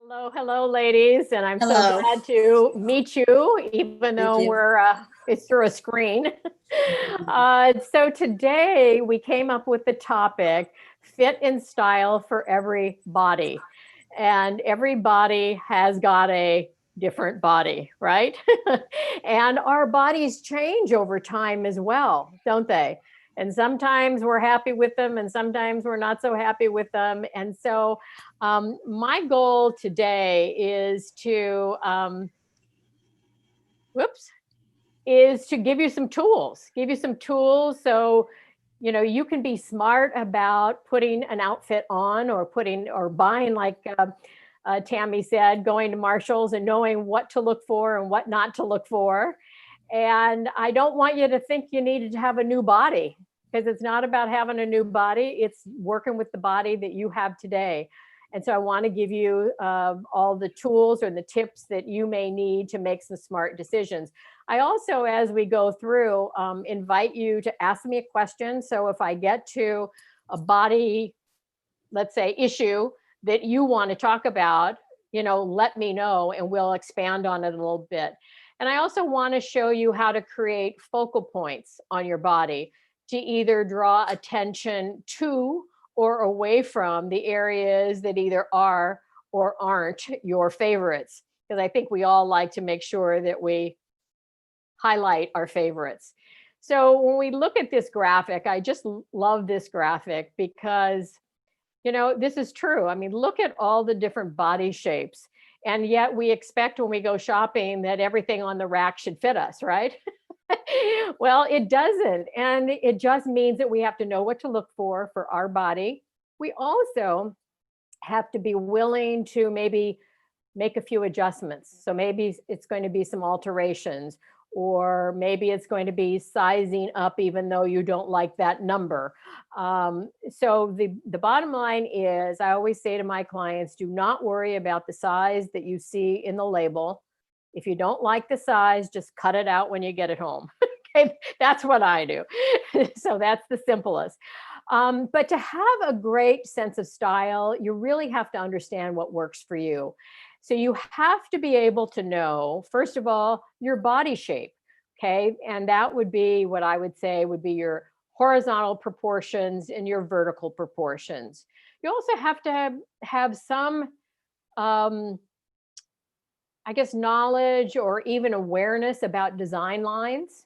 Hello, hello, ladies, and I'm so Hello. glad to meet you, even Thank though you. it's through a screen. So today we came up with the topic fit and style for every body. And every body has got a different body, right? And our bodies change over time as well, don't they? And sometimes we're happy with them, and sometimes we're not so happy with them. And so, my goal today whoops, is to give you some tools so you can be smart about putting an outfit on or putting or buying like Tammy said, going to Marshall's and knowing what to look for and what not to look for. And I don't want you to think you needed to have a new body, because it's not about having a new body. It's working with the body that you have today. And so I want to give you all the tools or the tips that you may need to make some smart decisions. I also, as we go through, invite you to ask me a question. So if I get to a body, let's say, issue that you want to talk about, let me know and we'll expand on it a little bit. And I also want to show you how to create focal points on your body to either draw attention to or away from the areas that either are or aren't your favorites. Because I think we all like to make sure that we highlight our favorites. So when we look at this graphic, I just love this graphic because, this is true. I mean, look at all the different body shapes. And yet we expect when we go shopping that everything on the rack should fit us, right? Well, it doesn't. And it just means that we have to know what to look for our body. We also have to be willing to maybe make a few adjustments. So maybe it's going to be some alterations, or maybe it's going to be sizing up even though you don't like that number. So the bottom line is, I always say to my clients, do not worry about the size that you see in the label. If you don't like the size, just cut it out when you get it home. Okay, that's what I do. So that's the simplest. But to have a great sense of style, you really have to understand what works for you. So you have to be able to know, first of all, your body shape. Okay. And that would be what I would say would be your horizontal proportions and your vertical proportions. You also have to have some, I guess, knowledge or even awareness about design lines.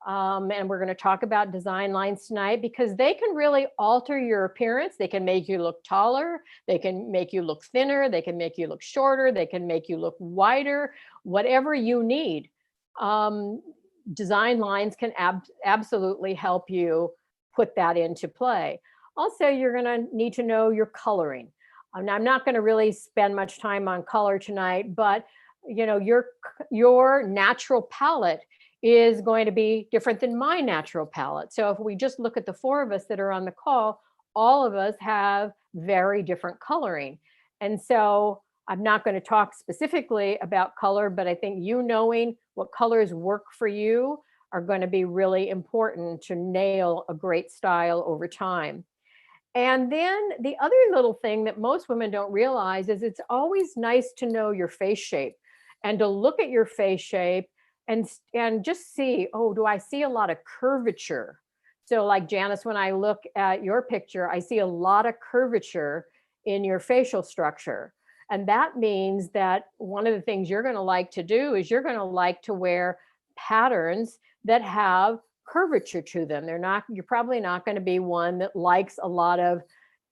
And we're going to talk about design lines tonight because they can really alter your appearance. They can make you look taller. They can make you look thinner. They can make you look shorter. They can make you look wider, whatever you need. Design lines can absolutely help you put that into play. Also, you're going to need to know your coloring. Now, I'm not going to really spend much time on color tonight, but your natural palette is going to be different than my natural palette. So if we just look at the four of us that are on the call, all of us have very different coloring. And so I'm not going to talk specifically about color, but I think knowing what colors work for you are going to be really important to nail a great style over time. And then the other little thing that most women don't realize is it's always nice to know your face shape and to look at your face shape and just see, oh, do I see a lot of curvature? So like Janice, when I look at your picture, I see a lot of curvature in your facial structure. And that means that one of the things you're going to like to do is you're going to like to wear patterns that have curvature to them. You're probably not going to be one that likes a lot of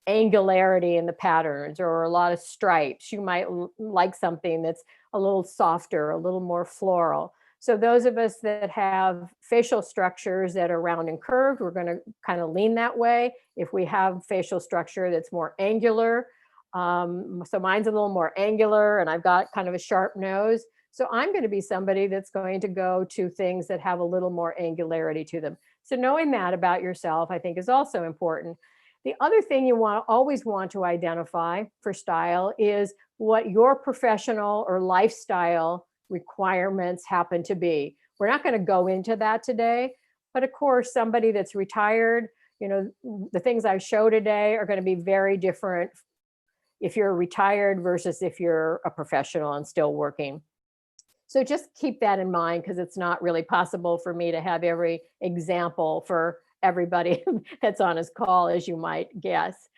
angularity in the patterns or a lot of stripes. You might like something that's a little softer, a little more floral. So those of us that have facial structures that are round and curved, we're going to kind of lean that way. If we have facial structure that's more angular, so mine's a little more angular and I've got kind of a sharp nose. So I'm going to be somebody that's going to go to things that have a little more angularity to them. So knowing that about yourself, I think, is also important. The other thing you always want to identify for style is what your professional or lifestyle requirements happen to be. We're not going to go into that today, but of course, somebody that's retired, the things I show today are going to be very different, if you're retired versus if you're a professional and still working. So just keep that in mind, because it's not really possible for me to have every example for everybody that's on his call, as you might guess.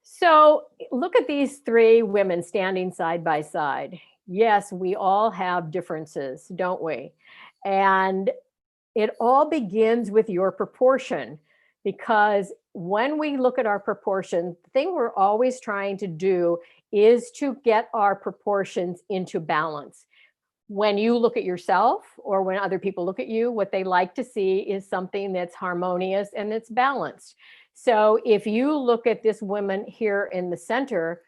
So look at these three women standing side by side. Yes, we all have differences, don't we? And it all begins with your proportion, because when we look at our proportion, the thing we're always trying to do is to get our proportions into balance. When you look at yourself or when other people look at you, what they like to see is something that's harmonious and that's balanced. So if you look at this woman here in the center,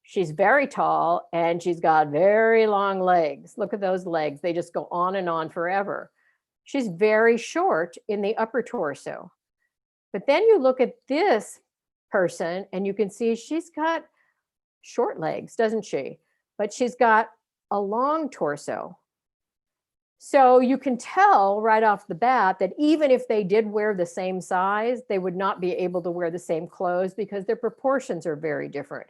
she's very tall and she's got very long legs. Look at those legs. They just go on and on forever. She's very short in the upper torso. But then you look at this person and you can see she's got short legs, doesn't she? But she's got a long torso. So you can tell right off the bat that even if they did wear the same size, they would not be able to wear the same clothes because their proportions are very different.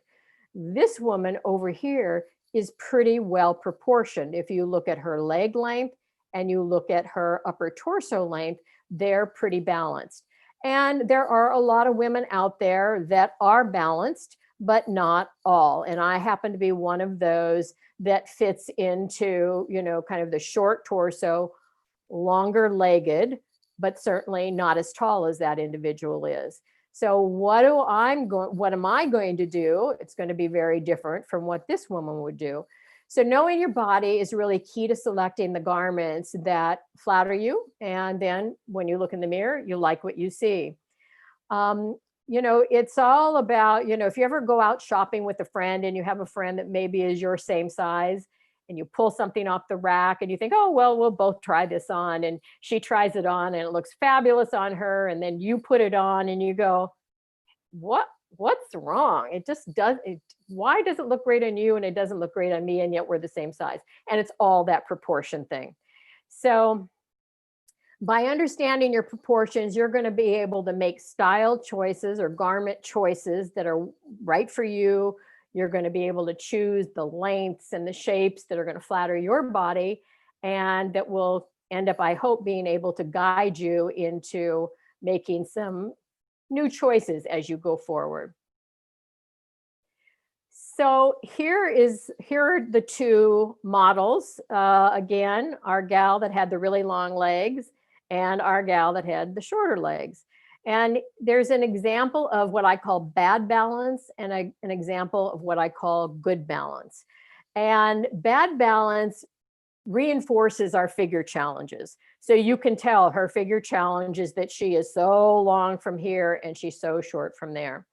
This woman over here is pretty well proportioned. If you look at her leg length and you look at her upper torso length, they're pretty balanced. And there are a lot of women out there that are balanced, but not all. And I happen to be one of those that fits into, kind of the short torso, longer legged, but certainly not as tall as that individual is. So what am I going to do? It's going to be very different from what this woman would do. So knowing your body is really key to selecting the garments that flatter you. And then when you look in the mirror, you like what you see. It's all about, if you ever go out shopping with a friend and you have a friend that maybe is your same size and you pull something off the rack and you think, oh, well, we'll both try this on. And she tries it on and it looks fabulous on her. And then you put it on and you go, what's wrong? Why does it look great on you and it doesn't look great on me, and yet we're the same size? And it's all that proportion thing. So by understanding your proportions, you're going to be able to make style choices or garment choices that are right for you. You're going to be able to choose the lengths and the shapes that are going to flatter your body, and that will end up, I hope, being able to guide you into making some new choices as you go forward. So here are the two models. Again, our gal that had the really long legs and our gal that had the shorter legs. And there's an example of what I call bad balance and an example of what I call good balance. And bad balance reinforces our figure challenges. So you can tell her figure challenge is that she is so long from here and she's so short from there.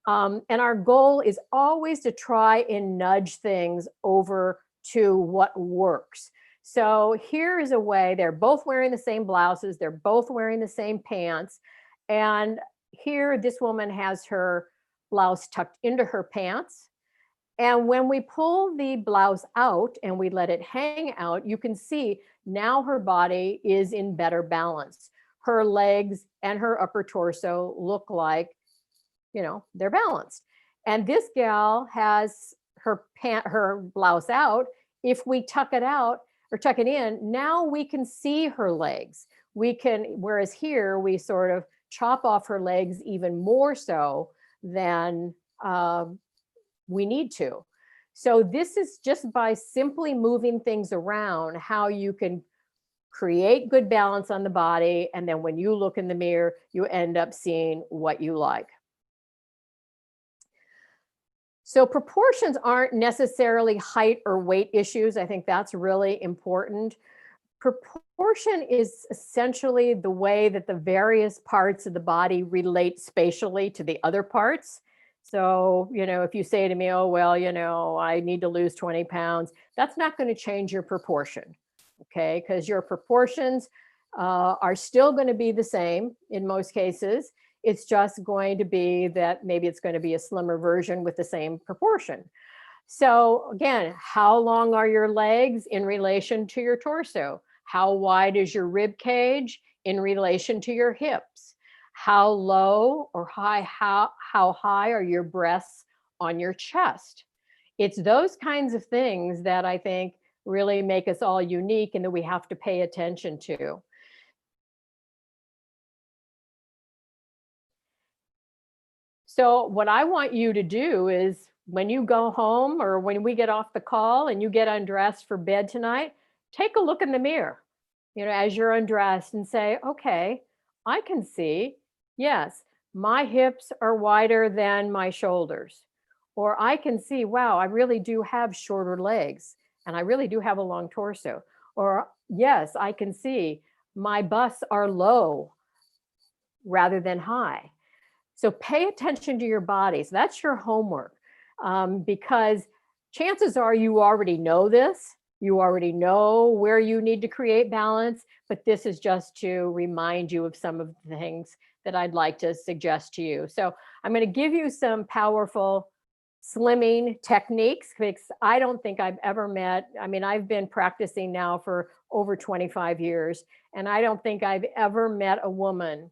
And our goal is always to try and nudge things over to what works. So here is a way, they're both wearing the same blouses, they're both wearing the same pants. And here this woman has her blouse tucked into her pants. And when we pull the blouse out and we let it hang out, you can see now her body is in better balance. Her legs and her upper torso look like, they're balanced. And this gal has her blouse out. If we tuck it out or tuck it in, now we can see her legs. Whereas here we sort of chop off her legs even more so than we need to. So this is just by simply moving things around how you can create good balance on the body. And then when you look in the mirror, you end up seeing what you like. So proportions aren't necessarily height or weight issues. I think that's really important. Proportion is essentially the way that the various parts of the body relate spatially to the other parts. So, if you say to me, oh, well, I need to lose 20 pounds, that's not going to change your proportion, okay? Because your proportions are still going to be the same in most cases. It's just going to be that maybe it's going to be a slimmer version with the same proportion. So again, how long are your legs in relation to your torso? How wide is your rib cage in relation to your hips? How low or high, how high are your breasts on your chest. It's those kinds of things that I think really make us all unique and that we have to pay attention to. So what I want you to do is when you go home or when we get off the call and you get undressed for bed tonight, take a look in the mirror, as you're undressed and say, okay, I can see, yes, my hips are wider than my shoulders. Or I can see, wow, I really do have shorter legs and I really do have a long torso. Or yes, I can see my busts are low rather than high. So pay attention to your bodies. That's your homework, because chances are you already know this. You already know where you need to create balance, but this is just to remind you of some of the things that I'd like to suggest to you. So I'm going to give you some powerful slimming techniques because I don't think I've ever met, I've been practicing now for over 25 years, and I don't think I've ever met a woman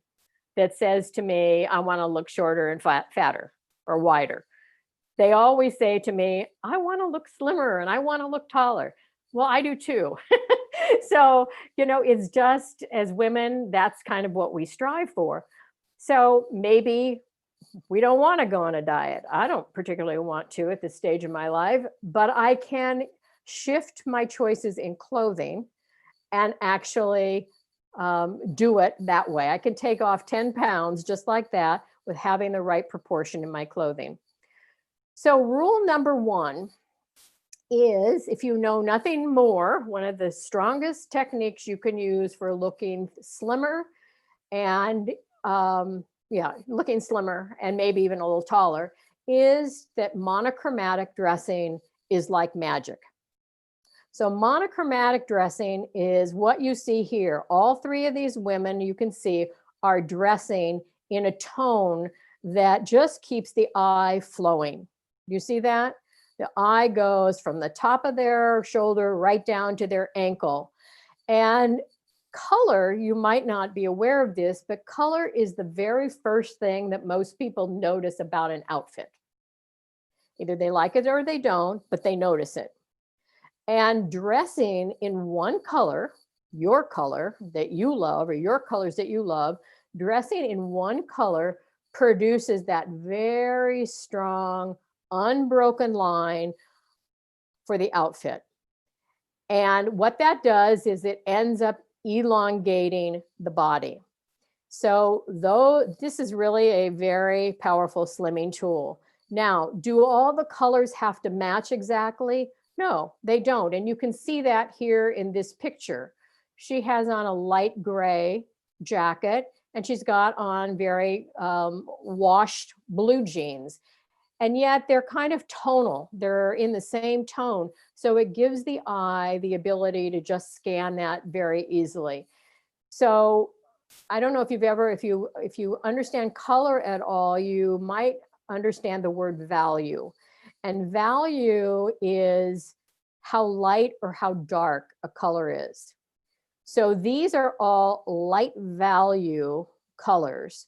that says to me, I want to look shorter and fatter or wider. They always say to me, I want to look slimmer and I want to look taller. Well, I do too. So, it's just as women, that's kind of what we strive for. So maybe we don't want to go on a diet. I don't particularly want to at this stage of my life, but I can shift my choices in clothing and actually do it that way. I can take off 10 pounds just like that with having the right proportion in my clothing. So rule number one is, if you know nothing more, one of the strongest techniques you can use for looking slimmer and looking slimmer and maybe even a little taller is that monochromatic dressing is like magic. So monochromatic dressing is what you see here. All three of these women you can see are dressing in a tone that just keeps the eye flowing. You see that? The eye goes from the top of their shoulder right down to their ankle. And color, you might not be aware of this, but color is the very first thing that most people notice about an outfit. Either they like it or they don't, but they notice it. And dressing in one color, your color that you love, or your colors that you love, dressing in one color produces that very strong, unbroken line for the outfit. And what that does is it ends up elongating the body. So though this is really a very powerful slimming tool. Now, do all the colors have to match exactly? No, they don't. And you can see that here in this picture. She has on a light gray jacket and she's got on very washed blue jeans. And yet they're kind of tonal. They're in the same tone. So it gives the eye the ability to just scan that very easily. So I don't know if you've ever, if you understand color at all, you might understand the word value. And value is how light or how dark a color is. So these are all light value colors.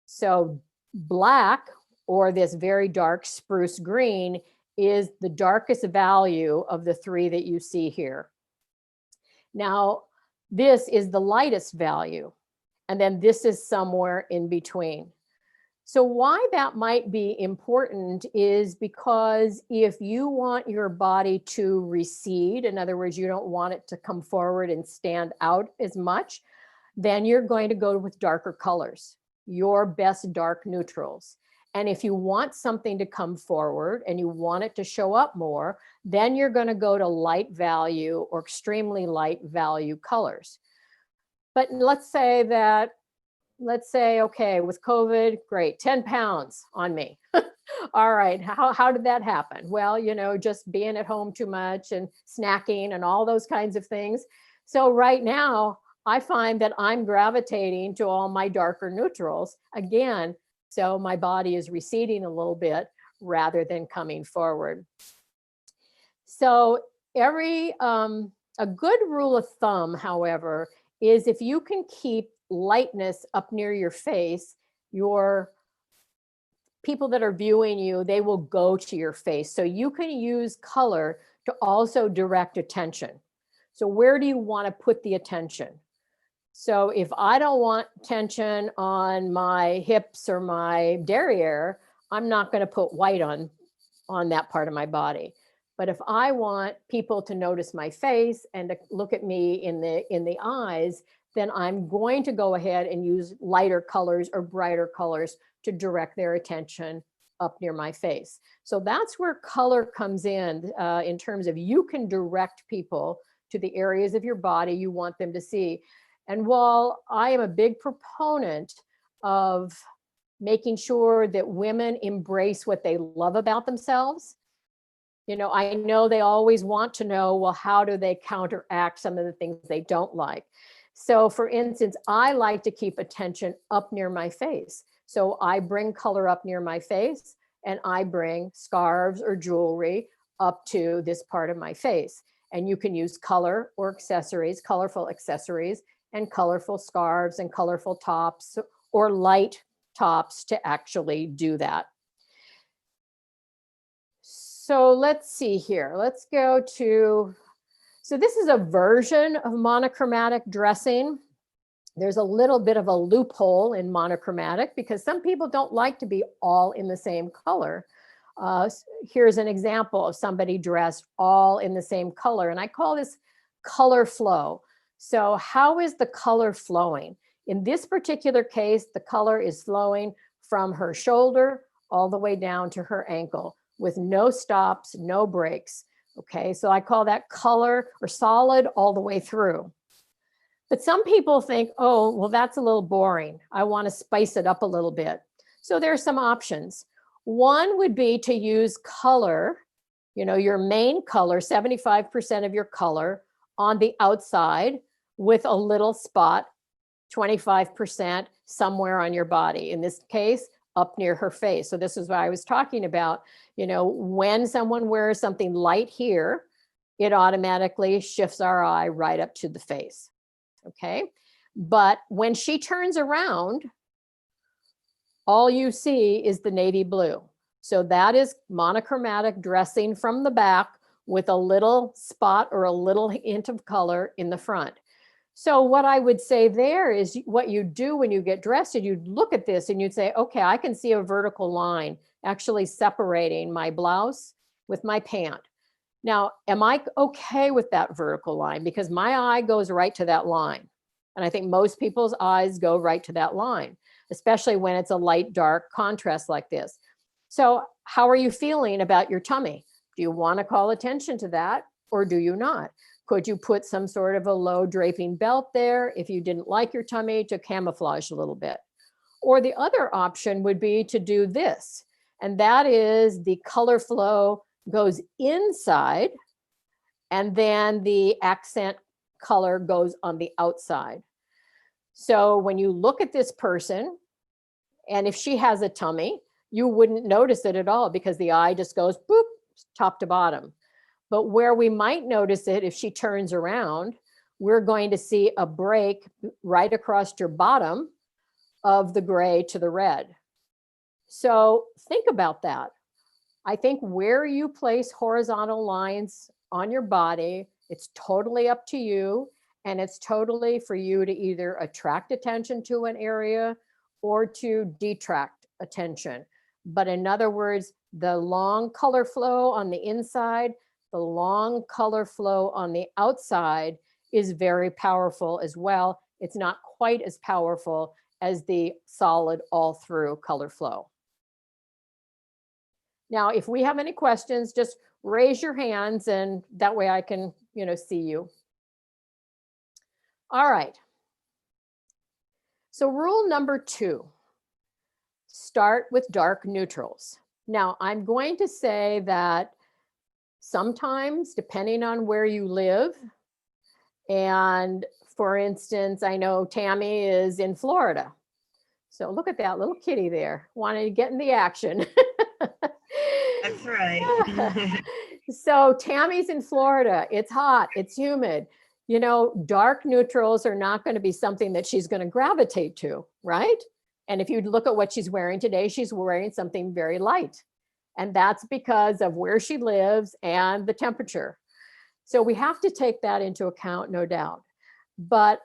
So black, or this very dark spruce green, is the darkest value of the three that you see here. Now, this is the lightest value, and then this is somewhere in between. So why that might be important is because if you want your body to recede, in other words, you don't want it to come forward and stand out as much, then you're going to go with darker colors, your best dark neutrals. And if you want something to come forward and you want it to show up more, then you're going to go to light value or extremely light value colors. But let's say, okay, with COVID, great, 10 pounds on me. All right, how did that happen? Well, just being at home too much and snacking and all those kinds of things. So right now, I find that I'm gravitating to all my darker neutrals again. So my body is receding a little bit rather than coming forward. So a good rule of thumb, however, is if you can keep lightness up near your face, your people that are viewing you, they will go to your face. So you can use color to also direct attention. So where do you want to put the attention? So if I don't want tension on my hips or my derriere, I'm not going to put white on that part of my body. But if I want people to notice my face and to look at me in the eyes, then I'm going to go ahead and use lighter colors or brighter colors to direct their attention up near my face. So that's where color comes in terms of you can direct people to the areas of your body you want them to see. And while I am a big proponent of making sure that women embrace what they love about themselves, you know, I know they always want to know, well, how do they counteract some of the things they don't like? So for instance, I like to keep attention up near my face. So I bring color up near my face and I bring scarves or jewelry up to this part of my face. And you can use color or accessories, colorful accessories, and colorful scarves and colorful tops or light tops to actually do that. So let's see here. Let's go to, so this is a version of monochromatic dressing. There's a little bit of a loophole in monochromatic because some people don't like to be all in the same color. Here's an example of somebody dressed all in the same color, and I call this color flow. So how is the color flowing? In this particular case, the color is flowing from her shoulder all the way down to her ankle with no stops, no breaks. Okay, so I call that color or solid all the way through. But some people think, oh, well, that's a little boring. I want to spice it up a little bit. So there are some options. One would be to use color, you know, your main color, 75% of your color on the outside with a little spot, 25% somewhere on your body. In this case, up near her face. So this is what I was talking about. You know, when someone wears something light here, it automatically shifts our eye right up to the face. Okay. But when she turns around, all you see is the navy blue. So that is monochromatic dressing from the back with a little spot or a little hint of color in the front. So what I would say there is what you do when you get dressed, and you'd look at this and you'd say, okay, I can see a vertical line actually separating my blouse with my pant. Now, am I okay with that vertical line? Because my eye goes right to that line. And I think most people's eyes go right to that line, especially when it's a light, dark contrast like this. So how are you feeling about your tummy? Do you want to call attention to that or do you not? Could you put some sort of a low draping belt there if you didn't like your tummy to camouflage a little bit? Or the other option would be to do this, and that is the color flow goes inside and then the accent color goes on the outside. So when you look at this person, and if she has a tummy, you wouldn't notice it at all because the eye just goes boop, top to bottom. But where we might notice it, if she turns around, we're going to see a break right across your bottom of the gray to the red. So think about that. I think where you place horizontal lines on your body, it's totally up to you. And it's totally for you to either attract attention to an area or to detract attention. But in other words, the long color flow on the inside, the long color flow on the outside is very powerful as well. It's not quite as powerful as the solid all through color flow. Now, if we have any questions, just raise your hands and that way I can, see you. All right. So rule number 2, start with dark neutrals. Now, I'm going to say that sometimes, depending on where you live, and for instance, I know Tammy is in Florida. So look at that little kitty there, wanting to get in the action. That's right. So Tammy's in Florida. It's hot, it's humid. Dark neutrals are not going to be something that she's going to gravitate to, right? And if you look at what she's wearing today, she's wearing something very light. And that's because of where she lives and the temperature. So we have to take that into account, no doubt. But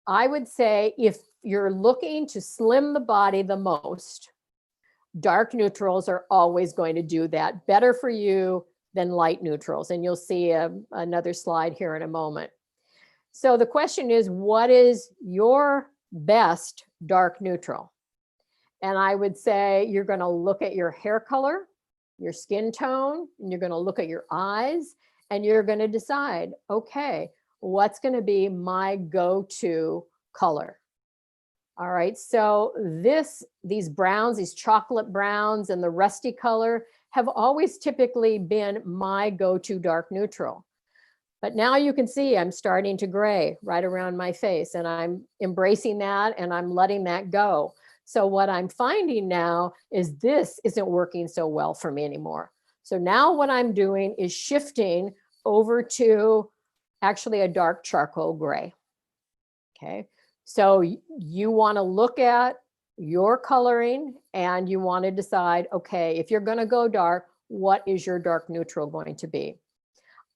I would say if you're looking to slim the body the most, dark neutrals are always going to do that better for you than light neutrals. And you'll see another slide here in a moment. So the question is, what is your best dark neutral? And I would say you're going to look at your hair color, your skin tone, and you're going to look at your eyes, and you're going to decide, okay, what's going to be my go-to color? All right, so these browns, these chocolate browns and the rusty color have always typically been my go-to dark neutral. But now you can see I'm starting to gray right around my face, and I'm embracing that and I'm letting that go. So what I'm finding now is this isn't working so well for me anymore. So now what I'm doing is shifting over to actually a dark charcoal gray. Okay, so you want to look at your coloring and you want to decide, okay, if you're going to go dark, what is your dark neutral going to be?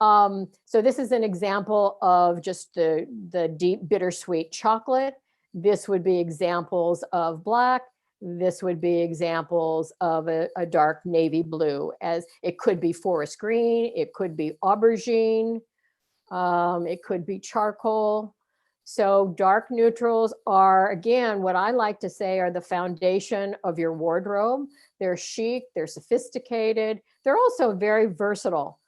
So this is an example of just the deep bittersweet chocolate. This would be examples of black. This would be examples of a dark navy blue, as it could be forest green, it could be aubergine, it could be charcoal. So dark neutrals are, again, what I like to say are the foundation of your wardrobe. They're chic, they're sophisticated, they're also very versatile.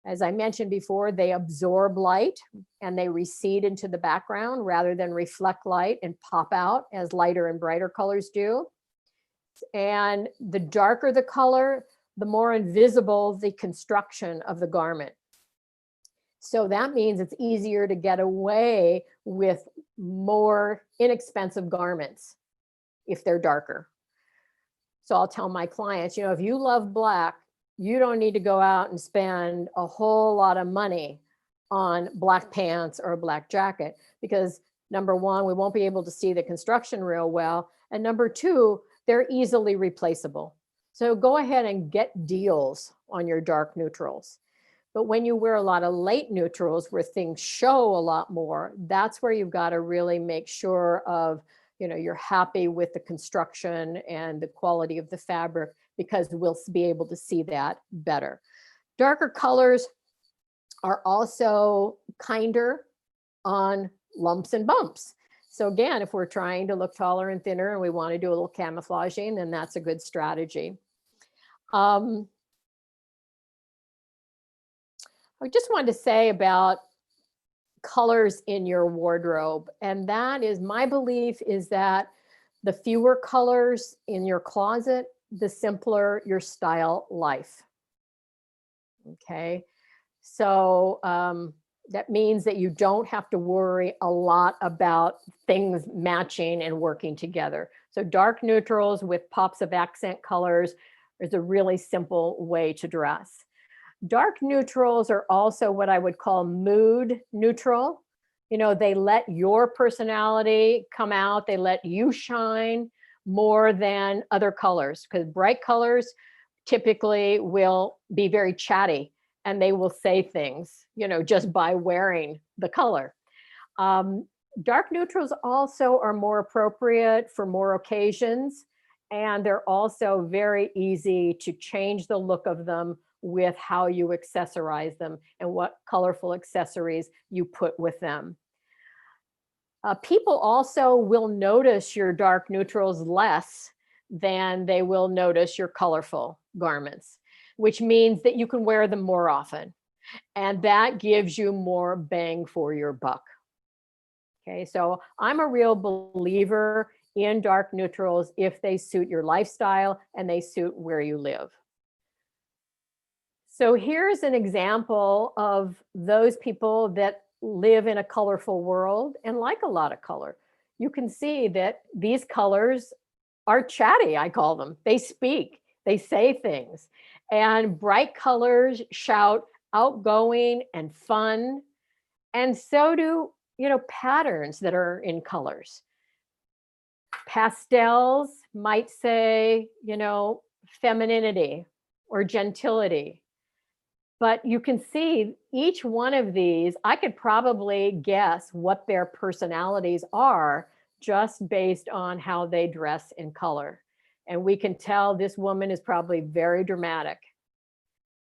As I mentioned before, they absorb light and they recede into the background rather than reflect light and pop out as lighter and brighter colors do. And the darker the color, the more invisible the construction of the garment. So that means it's easier to get away with more inexpensive garments if they're darker. So I'll tell my clients, you know, if you love black, you don't need to go out and spend a whole lot of money on black pants or a black jacket, because number one, we won't be able to see the construction real well. And number two, they're easily replaceable. So go ahead and get deals on your dark neutrals. But when you wear a lot of light neutrals where things show a lot more, that's where you've got to really make sure of, you know, you're happy with the construction and the quality of the fabric, because we'll be able to see that better. Darker colors are also kinder on lumps and bumps. So again, if we're trying to look taller and thinner and we want to do a little camouflaging, then that's a good strategy. I just wanted to say about colors in your wardrobe, and that is, my belief is that the fewer colors in your closet, the simpler your style life. Okay, so that means that you don't have to worry a lot about things matching and working together. So dark neutrals with pops of accent colors is a really simple way to dress. Dark neutrals are also what I would call mood neutral. You know, they let your personality come out, they let you shine more than other colors, because bright colors typically will be very chatty and they will say things, you know, just by wearing the color. Dark neutrals also are more appropriate for more occasions, and they're also very easy to change the look of them with how you accessorize them and what colorful accessories you put with them. People also will notice your dark neutrals less than they will notice your colorful garments, which means that you can wear them more often. And that gives you more bang for your buck. Okay, so I'm a real believer in dark neutrals if they suit your lifestyle and they suit where you live. So here's an example of those people that live in a colorful world and like a lot of color. You can see that these colors are chatty, I call them. They speak, they say things. And bright colors shout outgoing and fun. And so do, you know, patterns that are in colors. Pastels might say, you know, femininity or gentility. But you can see each one of these, I could probably guess what their personalities are just based on how they dress in color. And we can tell this woman is probably very dramatic.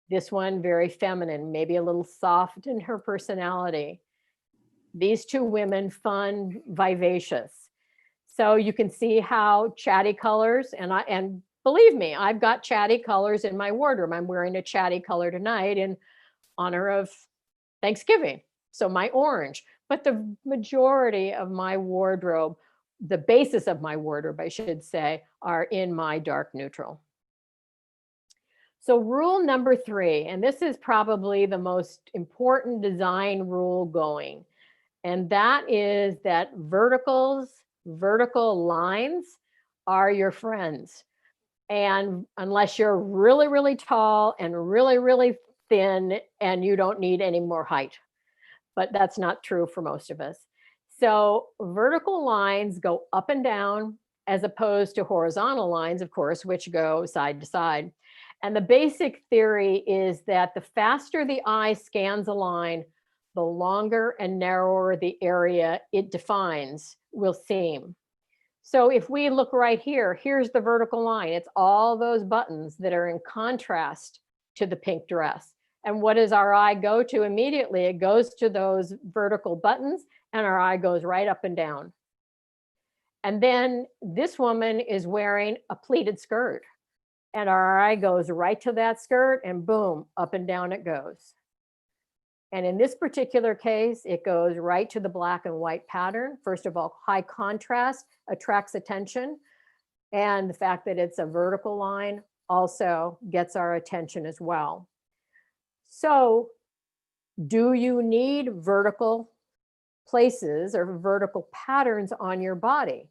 This one, very feminine, maybe a little soft in her personality. These two women, fun, vivacious. So you can see how chatty colors, and believe me, I've got chatty colors in my wardrobe. I'm wearing a chatty color tonight in honor of Thanksgiving. So my orange, but the majority of my wardrobe, the basis of my wardrobe, I should say, are in my dark neutral. So rule number 3, and this is probably the most important design rule going, and that is that vertical lines are your friends. And unless you're really, really tall and really, really thin and you don't need any more height, but that's not true for most of us. So vertical lines go up and down as opposed to horizontal lines, of course, which go side to side. And the basic theory is that the faster the eye scans a line, the longer and narrower the area it defines will seem. So if we look right here, here's the vertical line. It's all those buttons that are in contrast to the pink dress. And what does our eye go to immediately? It goes to those vertical buttons and our eye goes right up and down. And then this woman is wearing a pleated skirt and our eye goes right to that skirt and boom, up and down it goes. And in this particular case, it goes right to the black and white pattern. First of all, high contrast attracts attention. And the fact that it's a vertical line also gets our attention as well. So do you need vertical places or vertical patterns on your body?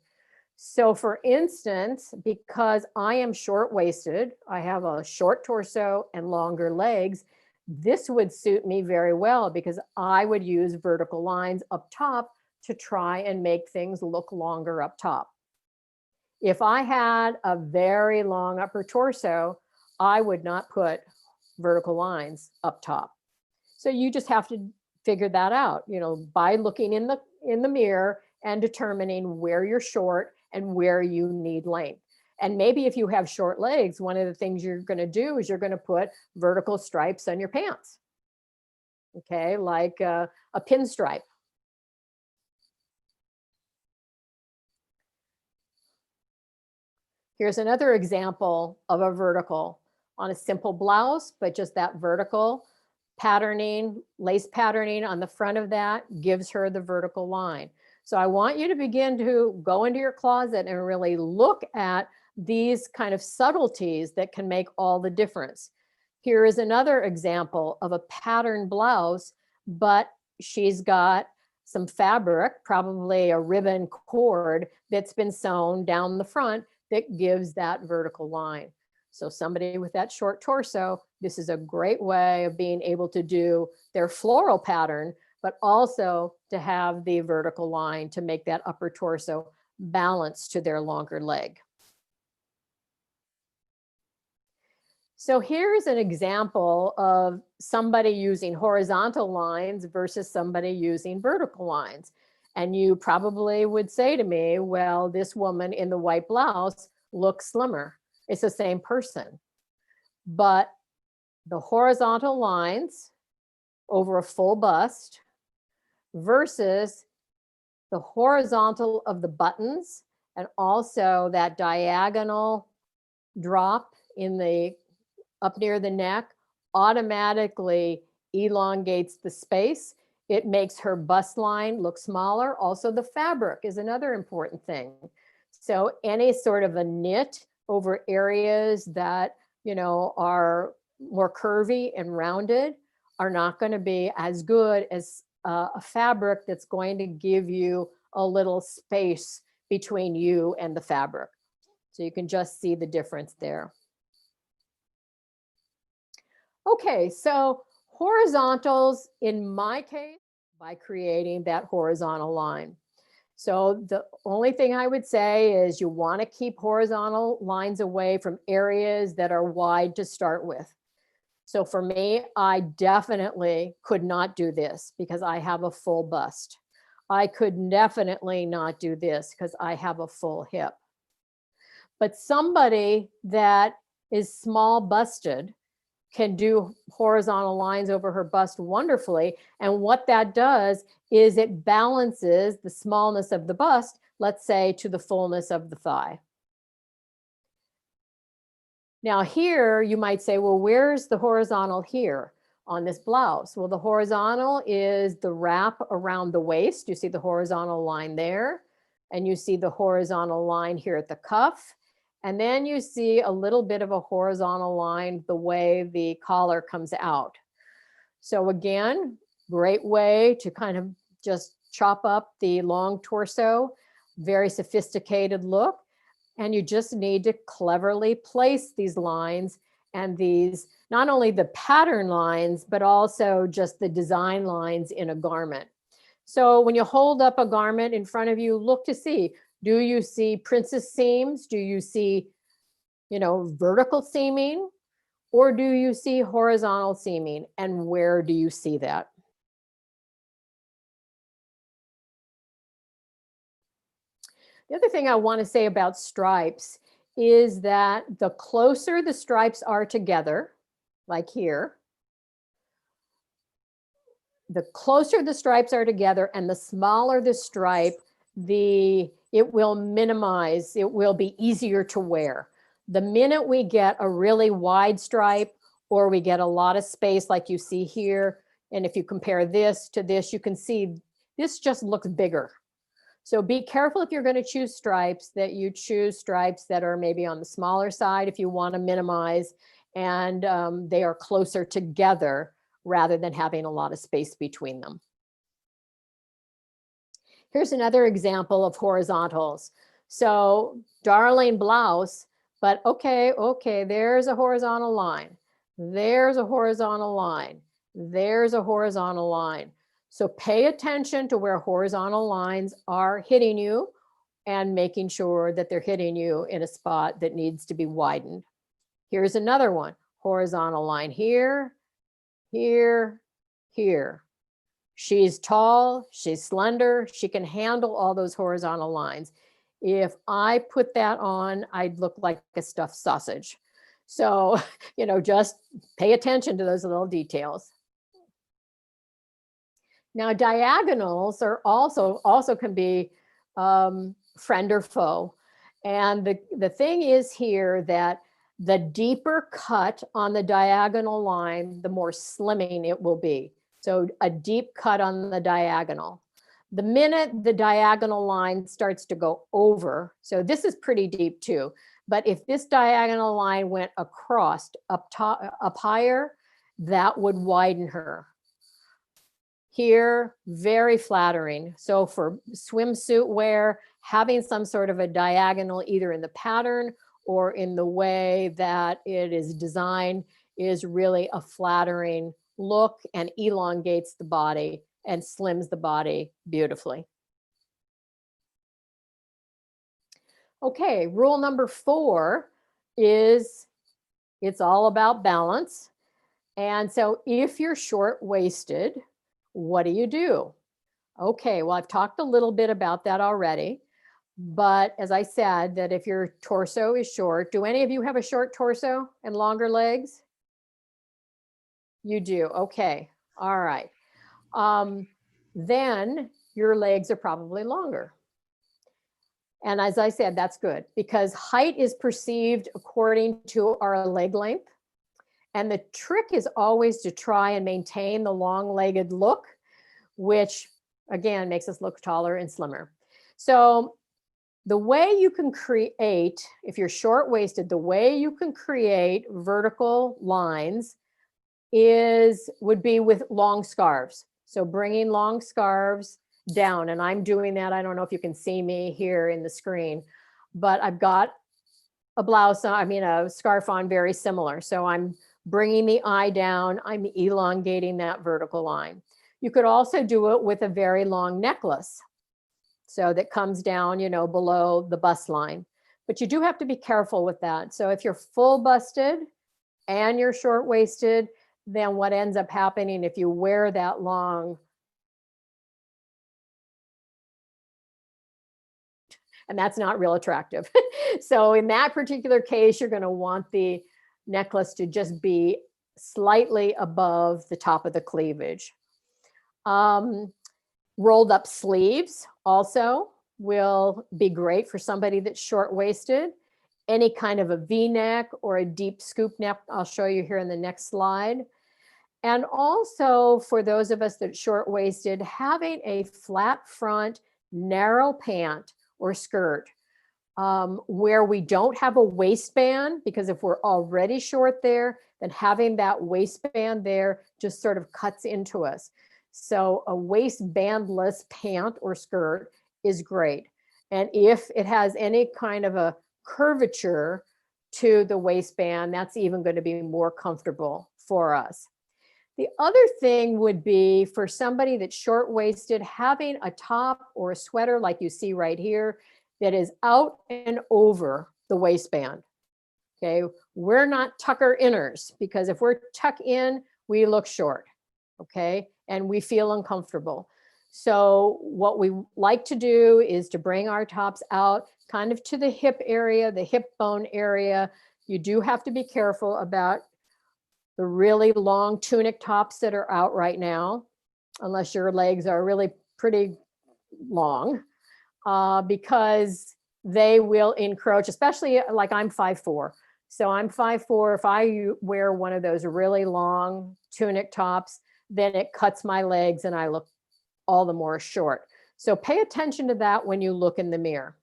So for instance, because I am short-waisted, I have a short torso and longer legs, this would suit me very well because I would use vertical lines up top to try and make things look longer up top. If I had a very long upper torso, I would not put vertical lines up top. So you just have to figure that out, you know, by looking in the mirror and determining where you're short and where you need length. And maybe if you have short legs, one of the things you're going to do is you're going to put vertical stripes on your pants. Okay, like a pinstripe. Here's another example of a vertical on a simple blouse, but just that vertical patterning, lace patterning on the front of that gives her the vertical line. So I want you to begin to go into your closet and really look at these kind of subtleties that can make all the difference. Here is another example of a pattern blouse, but she's got some fabric, probably a ribbon cord that's been sewn down the front that gives that vertical line. So somebody with that short torso, this is a great way of being able to do their floral pattern, but also to have the vertical line to make that upper torso balanced to their longer leg. So here's an example of somebody using horizontal lines versus somebody using vertical lines. And you probably would say to me, well, this woman in the white blouse looks slimmer. It's the same person. But the horizontal lines over a full bust versus the horizontal of the buttons and also that diagonal drop in the up near the neck automatically elongates the space. It makes her bust line look smaller. Also, the fabric is another important thing. So any sort of a knit over areas that, you know, are more curvy and rounded are not going to be as good as a fabric that's going to give you a little space between you and the fabric. So you can just see the difference there. Okay, so horizontals in my case, by creating that horizontal line. So the only thing I would say is you want to keep horizontal lines away from areas that are wide to start with. So for me, I definitely could not do this because I have a full bust. I could definitely not do this because I have a full hip. But somebody that is small busted can do horizontal lines over her bust wonderfully. And what that does is it balances the smallness of the bust, let's say, to the fullness of the thigh. Now here you might say, well, where's the horizontal here on this blouse? Well, the horizontal is the wrap around the waist. You see the horizontal line there, and you see the horizontal line here at the cuff. And then you see a little bit of a horizontal line the way the collar comes out. So again, great way to kind of just chop up the long torso, very sophisticated look. And you just need to cleverly place these lines and these, not only the pattern lines, but also just the design lines in a garment. So when you hold up a garment in front of you, look to see, do you see princess seams? Do you see, vertical seaming? Or do you see horizontal seaming? And where do you see that? The other thing I want to say about stripes is that the closer the stripes are together, like here, the closer the stripes are together and the smaller the stripe, it will minimize, it will be easier to wear. The minute we get a really wide stripe or we get a lot of space like you see here, and if you compare this to this, you can see this just looks bigger. So be careful if you're going to choose stripes that you choose stripes that are maybe on the smaller side if you want to minimize, and they are closer together rather than having a lot of space between them. Here's another example of horizontals. So darling blouse, but okay, there's a horizontal line. There's a horizontal line. There's a horizontal line. So pay attention to where horizontal lines are hitting you and making sure that they're hitting you in a spot that needs to be widened. Here's another one, horizontal line here, here, here. She's tall, she's slender, she can handle all those horizontal lines. If I put that on, I'd look like a stuffed sausage. So, just pay attention to those little details. Now, diagonals are also can be friend or foe. And the thing is here that the deeper cut on the diagonal line, the more slimming it will be. So a deep cut on the diagonal. The minute the diagonal line starts to go over, so this is pretty deep too, but if this diagonal line went across up higher, that would widen her. Here, very flattering. So for swimsuit wear, having some sort of a diagonal either in the pattern or in the way that it is designed is really a flattering look and elongates the body and slims the body beautifully. Okay, rule number 4 is it's all about balance. And so if you're short-waisted, what do? Okay, well, I've talked a little bit about that already. But as I said, that if your torso is short, do any of you have a short torso and longer legs? You do, okay, all right. Then your legs are probably longer. And as I said, that's good because height is perceived according to our leg length. And the trick is always to try and maintain the long-legged look, which again makes us look taller and slimmer. So the way you can create, if you're short-waisted, the way you can create vertical lines would be with long scarves. So bringing long scarves down, and I'm doing that. I don't know if you can see me here in the screen, but I've got a blouse, a scarf on very similar. So I'm bringing the eye down, I'm elongating that vertical line. You could also do it with a very long necklace. So that comes down, below the bust line. But you do have to be careful with that. So if you're full busted and you're short-waisted, then what ends up happening if you wear that long, and that's not real attractive. So in that particular case, you're going to want the necklace to just be slightly above the top of the cleavage. Rolled up sleeves also will be great for somebody that's short-waisted. Any kind of a V-neck or a deep scoop neck, I'll show you here in the next slide. And also for those of us that are short-waisted, having a flat front, narrow pant or skirt where we don't have a waistband, because if we're already short there, then having that waistband there just sort of cuts into us. So a waistbandless pant or skirt is great. And if it has any kind of a curvature to the waistband, that's even going to be more comfortable for us. The other thing would be for somebody that's short-waisted, having a top or a sweater like you see right here that is out and over the waistband. Okay, we're not tucker inners, because if we're tuck in, we look short, okay, and we feel uncomfortable. So what we like to do is to bring our tops out kind of to the hip area, the hip bone area. You do have to be careful about the really long tunic tops that are out right now, unless your legs are really pretty long, because they will encroach, especially like I'm 5'4". So I'm 5'4". If I wear one of those really long tunic tops, then it cuts my legs and I look all the more short. So pay attention to that when you look in the mirror.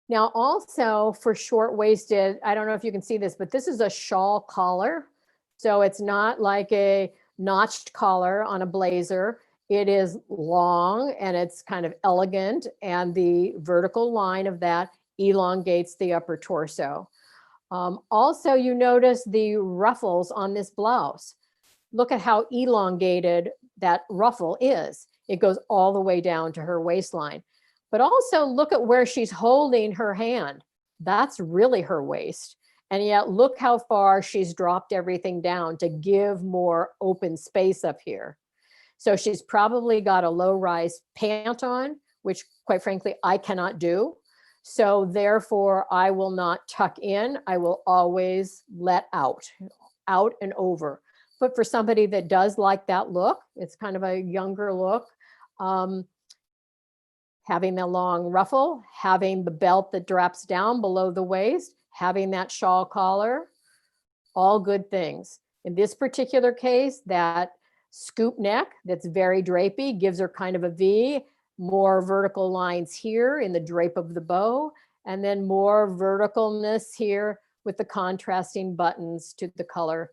Now also for short-waisted, I don't know if you can see this, but this is a shawl collar. So it's not like a notched collar on a blazer. It is long and it's kind of elegant, and the vertical line of that elongates the upper torso. Also, you notice the ruffles on this blouse. Look at how elongated that ruffle is. It goes all the way down to her waistline. But also look at where she's holding her hand. That's really her waist. And yet look how far she's dropped everything down to give more open space up here. So she's probably got a low-rise pant on, which quite frankly, I cannot do. So therefore I will not tuck in. I will always let out and over. But for somebody that does like that look, it's kind of a younger look, having the long ruffle, having the belt that drops down below the waist, having that shawl collar, all good things. In this particular case, that scoop neck that's very drapey gives her kind of a V, more vertical lines here in the drape of the bow, and then more verticalness here with the contrasting buttons to the color.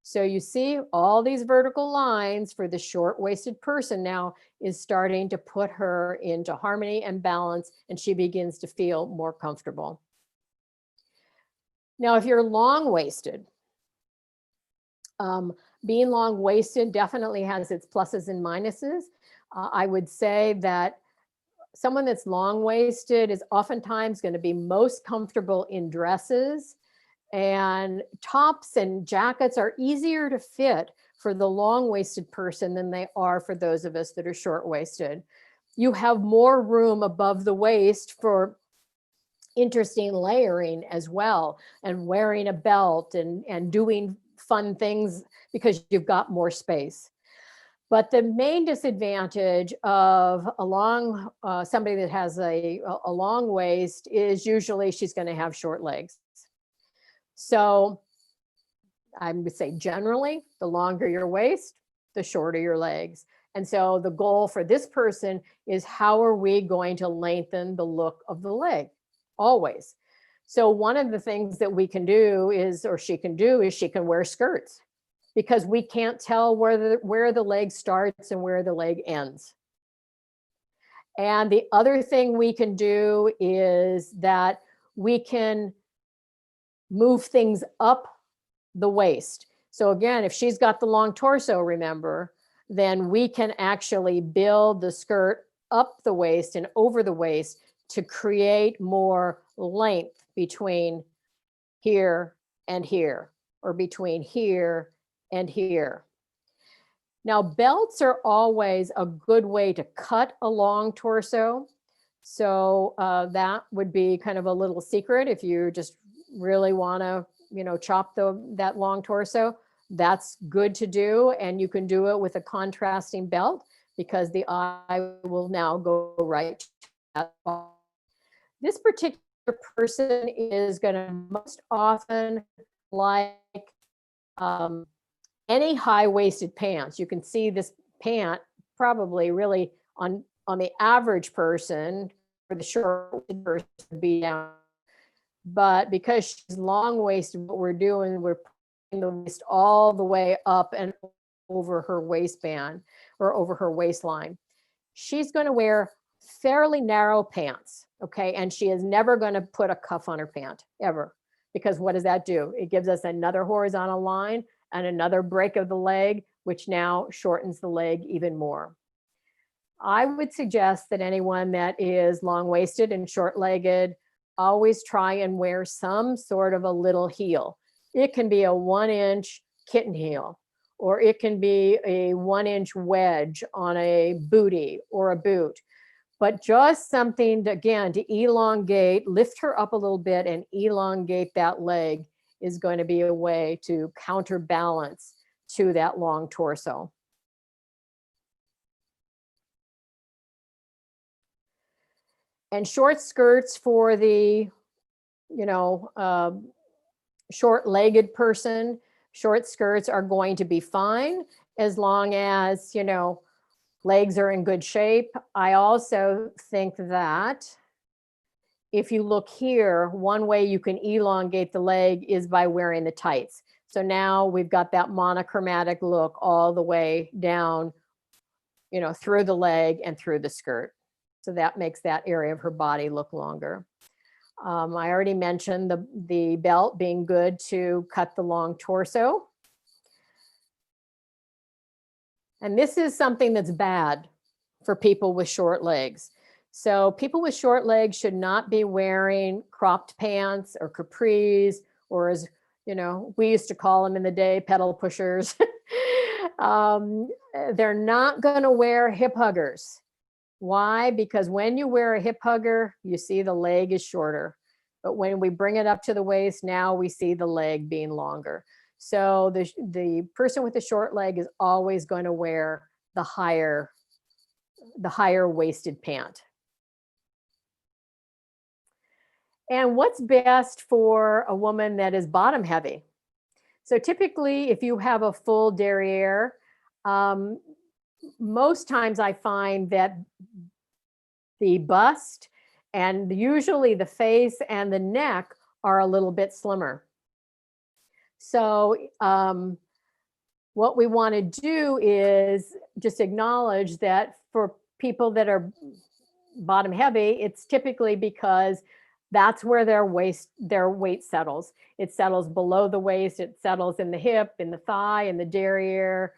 So you see all these vertical lines for the short-waisted person now is starting to put her into harmony and balance, and she begins to feel more comfortable. Now, if you're long-waisted, being long-waisted definitely has its pluses and minuses. I would say that someone that's long-waisted is oftentimes going to be most comfortable in dresses, and tops and jackets are easier to fit for the long-waisted person than they are for those of us that are short-waisted. You have more room above the waist for interesting layering as well, and wearing a belt and doing fun things because you've got more space. But the main disadvantage of somebody that has a long waist is usually she's going to have short legs. So I would say generally, the longer your waist, the shorter your legs. And so the goal for this person is, how are we going to lengthen the look of the leg? Always. So one of the things that we can do is, or she can do, is she can wear skirts, because we can't tell where the leg starts and where the leg ends. And the other thing we can do is that we can move things up the waist. So again, if she's got the long torso, remember, then we can actually build the skirt up the waist and over the waist to create more length between here and here, or between here and here. Now, belts are always a good way to cut a long torso. So that would be kind of a little secret if you just really want to, chop that long torso. That's good to do, and you can do it with a contrasting belt because the eye will now go right to that. This particular person is going to most often like any high-waisted pants. You can see this pant probably really on the average person, or the short person, be down. But because she's long-waisted, what we're doing, we're putting the waist all the way up and over her waistband or over her waistline. She's going to wear fairly narrow pants, okay? And she is never going to put a cuff on her pant, ever. Because what does that do? It gives us another horizontal line and another break of the leg, which now shortens the leg even more. I would suggest that anyone that is long-waisted and short-legged always try and wear some sort of a little heel. It can be a 1-inch kitten heel, or it can be a 1-inch wedge on a bootie or a boot. But just something to, again, to elongate, lift her up a little bit and elongate that leg is going to be a way to counterbalance to that long torso. And short skirts for the, short-legged person, short skirts are going to be fine as long as, legs are in good shape. I also think that if you look here, one way you can elongate the leg is by wearing the tights. So now we've got that monochromatic look all the way down, through the leg and through the skirt. So that makes that area of her body look longer. I already mentioned the belt being good to cut the long torso. And this is something that's bad for people with short legs. So people with short legs should not be wearing cropped pants or capris, or, as we used to call them in the day, pedal pushers. They're not going to wear hip huggers. Why? Because when you wear a hip hugger, you see the leg is shorter. But when we bring it up to the waist, now we see the leg being longer. So the person with the short leg is always going to wear the higher waisted pant. And what's best for a woman that is bottom heavy? So typically, if you have a full derriere, most times I find that the bust and usually the face and the neck are a little bit slimmer. So what we want to do is just acknowledge that for people that are bottom heavy, it's typically because that's where their weight settles. It settles below the waist, it settles in the hip, in the thigh, in the derriere,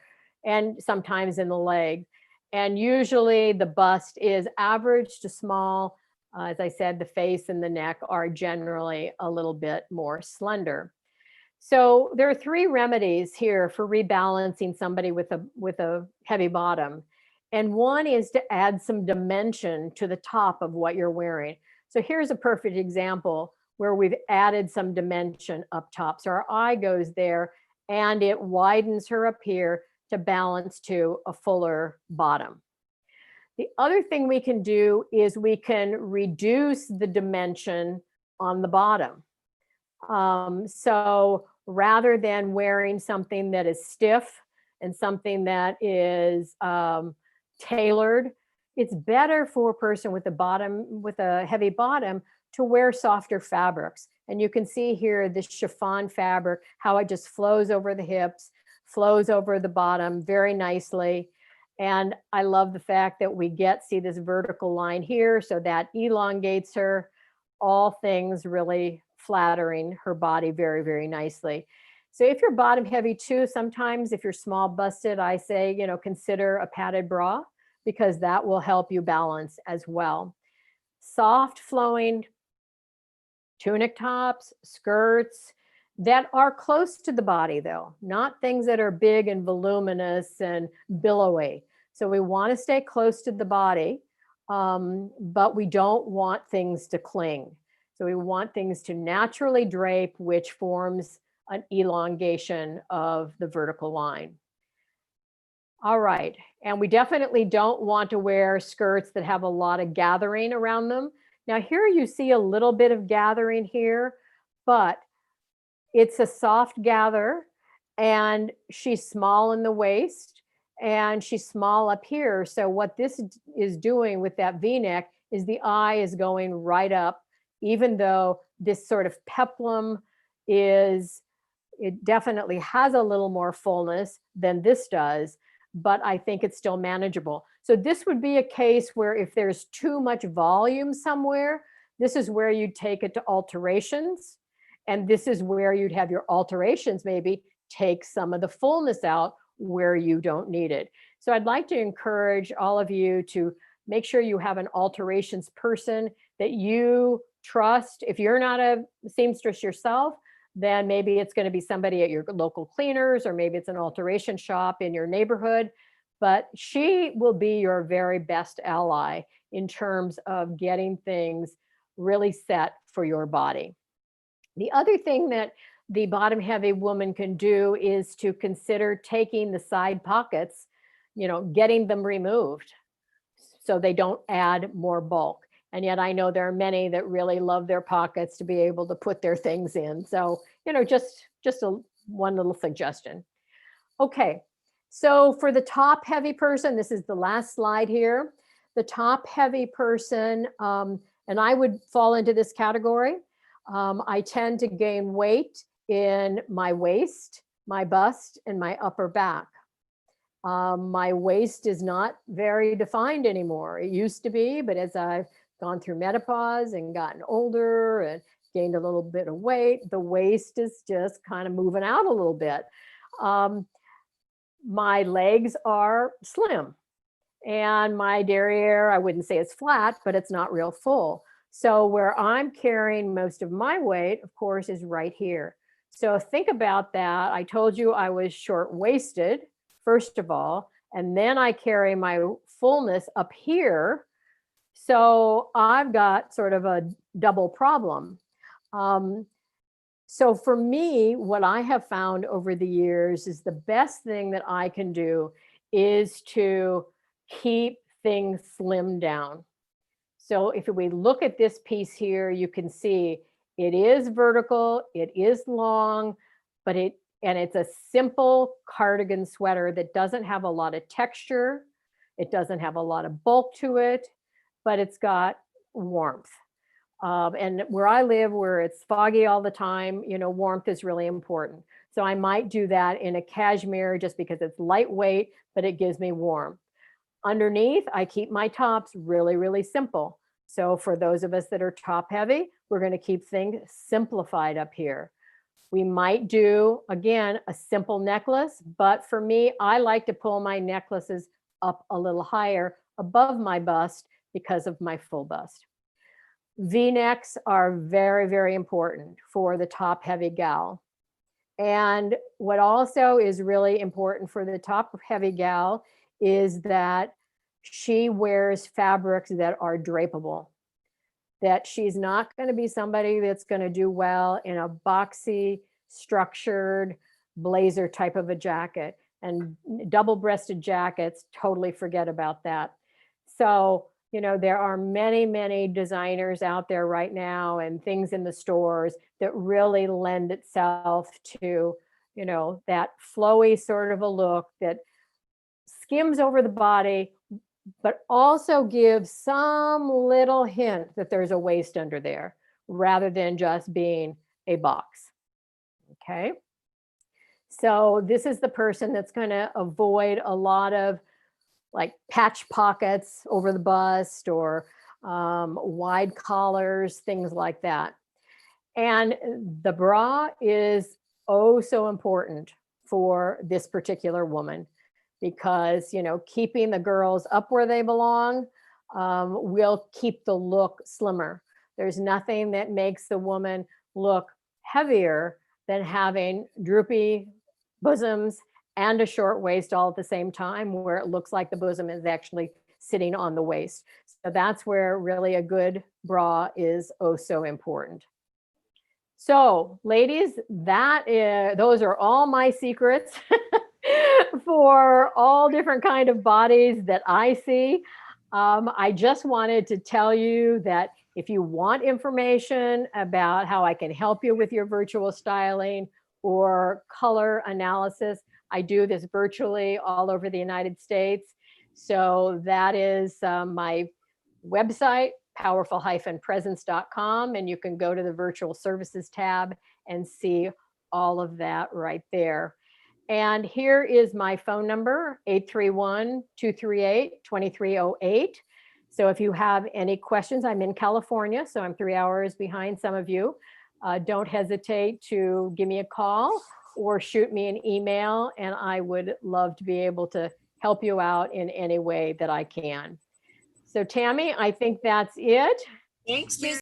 and sometimes in the leg. And usually the bust is average to small. As I said, the face and the neck are generally a little bit more slender. So there are 3 remedies here for rebalancing somebody with a heavy bottom. And one is to add some dimension to the top of what you're wearing. So here's a perfect example where we've added some dimension up top. So our eye goes there and it widens her up here to balance to a fuller bottom. The other thing we can do is we can reduce the dimension on the bottom. So rather than wearing something that is stiff and something that is tailored, it's better for a person with a heavy bottom to wear softer fabrics. And you can see here this chiffon fabric, how it just flows over the hips, flows over the bottom very nicely. And I love the fact that we see this vertical line here, so that elongates her, all things really flattering her body very, very nicely. So if you're bottom heavy too, sometimes if you're small busted, I say, consider a padded bra because that will help you balance as well. Soft flowing tunic tops, skirts that are close to the body though, not things that are big and voluminous and billowy. So we want to stay close to the body, but we don't want things to cling. So we want things to naturally drape, which forms an elongation of the vertical line. All right, and we definitely don't want to wear skirts that have a lot of gathering around them. Now here you see a little bit of gathering here, but it's a soft gather and she's small in the waist and she's small up here. So what this is doing with that V-neck is the eye is going right up, even though this sort of peplum it definitely has a little more fullness than this does, but I think it's still manageable. So this would be a case where if there's too much volume somewhere, this is where you'd take it to alterations. And this is where you'd have your alterations maybe take some of the fullness out where you don't need it. So I'd like to encourage all of you to make sure you have an alterations person that you trust. If you're not a seamstress yourself, then maybe it's going to be somebody at your local cleaners, or maybe it's an alteration shop in your neighborhood. But she will be your very best ally in terms of getting things really set for your body. The other thing that the bottom heavy woman can do is to consider taking the side pockets, getting them removed so they don't add more bulk. And yet I know there are many that really love their pockets to be able to put their things in. So, just one little suggestion. Okay, so for the top heavy person, this is the last slide here. The top heavy person, and I would fall into this category. I tend to gain weight in my waist, my bust, and my upper back. My waist is not very defined anymore. It used to be, but as I've gone through menopause and gotten older and gained a little bit of weight, the waist is just kind of moving out a little bit. My legs are slim and my derriere, I wouldn't say it's flat, but it's not real full. So where I'm carrying most of my weight, of course, is right here. So think about that. I told you I was short-waisted, first of all, and then I carry my fullness up here. So I've got sort of a double problem. So for me, what I have found over the years is the best thing that I can do is to keep things slimmed down. So if we look at this piece here, you can see it is vertical, it is long, but it's a simple cardigan sweater that doesn't have a lot of texture. It doesn't have a lot of bulk to it, but it's got warmth. And where I live, where it's foggy all the time, warmth is really important. So I might do that in a cashmere just because it's lightweight, but it gives me warmth. Underneath, I keep my tops really, really simple. So for those of us that are top heavy, we're going to keep things simplified up here. We might do, again, a simple necklace, but for me, I like to pull my necklaces up a little higher above my bust because of my full bust. V-necks are very, very important for the top heavy gal. And what also is really important for the top heavy gal is that she wears fabrics that are drapable, that she's not going to be somebody that's going to do well in a boxy, structured blazer type of a jacket. And double-breasted jackets, totally forget about that. So, there are many, many designers out there right now and things in the stores that really lend itself to, that flowy sort of a look that skims over the body, but also gives some little hint that there's a waist under there rather than just being a box. Okay. So this is the person that's going to avoid a lot of like patch pockets over the bust or wide collars, things like that. And the bra is oh so important for this particular woman, because, you know, keeping the girls up where they belong will keep the look slimmer. There's nothing that makes the woman look heavier than having droopy bosoms and a short waist all at the same time, where it looks like the bosom is actually sitting on the waist. So that's where really a good bra is oh so important. So ladies, those are all my secrets for all different kind of bodies that I see. I just wanted to tell you that if you want information about how I can help you with your virtual styling or color analysis, I do this virtually all over the United States. So that is my website, powerful-presence.com, and you can go to the virtual services tab and see all of that right there. And here is my phone number, 831-238-2308. So if you have any questions, I'm in California, so I'm 3 hours behind some of you. Don't hesitate to give me a call or shoot me an email, and I would love to be able to help you out in any way that I can. So Tammy, I think that's it. Thanks, Mary.